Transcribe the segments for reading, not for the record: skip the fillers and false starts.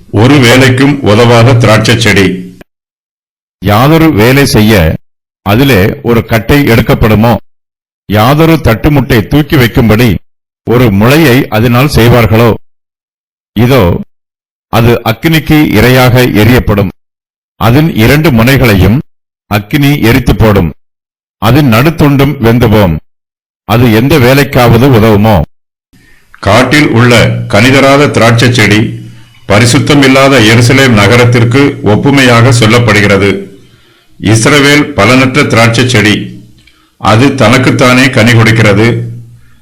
ஒரு வேலைக்கும் உதவாத திராட்சை செடி. யாதொரு வேலை செய்ய அதிலே ஒரு கட்டை எடுக்கப்படுமோ? யாதொரு தட்டுமுட்டை தூக்கி வைக்கும்படி ஒரு முளையை அதனால் செய்வார்களோ? இதோ அது அக்கினிக்கு இரையாக எரியப்படும். அதன் 2 முனைகளையும் அக்கினி எரித்து போடும். அதன் நடுத்துண்டும் வெந்து போம். அது எந்த வேலைக்காவது உதவுமோ? காட்டில் உள்ள கனிதராத திராட்சை செடி பரிசுத்தம் இல்லாத எருசலேம் நகரத்திற்கு ஒப்புமையாக சொல்லப்படுகிறது. இஸ்ரவேல் பலனற்ற திராட்சை செடி. அது தனக்குத்தானே கனி கொடுக்கிறது.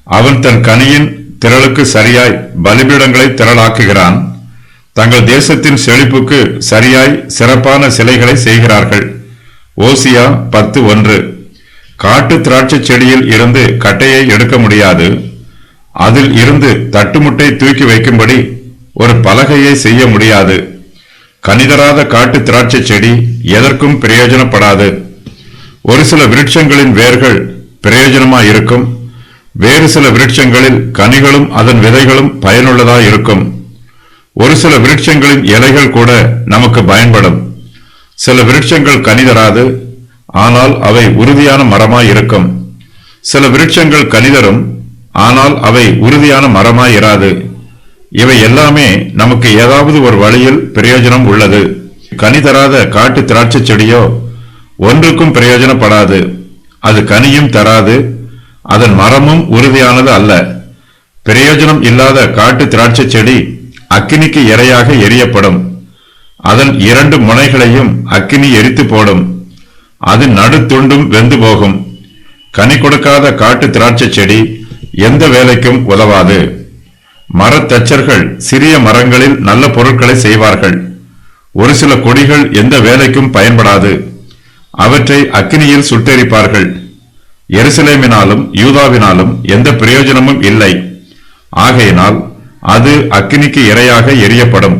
அவன் தன் கனியின் திரளுக்கு சரியாய் பலிபீடங்களை திரளாக்குகிறான். தங்கள் தேசத்தின் செழிப்புக்கு சரியாய் சிறப்பான சிலைகளை செய்கிறார்கள். ஓசியா 10:1. காட்டு திராட்சை செடியில் இருந்து கட்டையை எடுக்க முடியாது. அதில் இருந்து தட்டுமுட்டை தூக்கி வைக்கும்படி ஒரு பலகையை செய்ய முடியாது. கனிதராத காட்டு திராட்சை செடி எதற்கும் பிரயோஜனப்படாது. ஒரு சில விருட்சங்களின் வேர்கள் பிரயோஜனமாயிருக்கும். வேறு சில விருட்சங்களில் கனிகளும் அதன் விதைகளும் பயனுள்ளதாயிருக்கும். ஒரு சில விருட்சங்களின் இலைகள் கூட நமக்கு பயன்படும். சில விருட்சங்கள் கனிதராது, ஆனால் அவை உறுதியான மரமாயிருக்கும். சில விருட்சங்கள் கனிதரும், ஆனால் அவை உறுதியான மரமாயிராது. இவை எல்லாமே நமக்கு ஏதாவது ஒரு வழியில் பிரயோஜனம் உள்ளது. கனிதராத காட்டு திராட்சை செடியோ ஒன்றுக்கும் பிரயோஜனப்படாது. அது கனியும் தராது, அதன் மரமும் உறுதியானது அல்ல. பிரயோஜனம் இல்லாத காட்டு திராட்சை செடி அக்கினிக்கு இரையாக எரியப்படும். அதன் 2 முனைகளையும் அக்கினி எரித்து போடும். அது நடுத்துண்டும் வெந்து போகும். கனி கொடுக்காத காட்டு திராட்சை செடி எந்த வேலைக்கும் உதவாது. மரத்தச்சர்கள் சிறிய மரங்களில் நல்ல பொருட்களை செய்வார்கள். ஒரு சில கொடிகள் எந்த வேலைக்கும் பயன்படாது. அவற்றை அக்கினியில் சுட்டெரிப்பார்கள். எருசலேமினாலும் யூதாவினாலும் எந்த பிரயோஜனமும் இல்லை. ஆகையினால் அது அக்கினிக்கு இரையாக எரியப்படும்.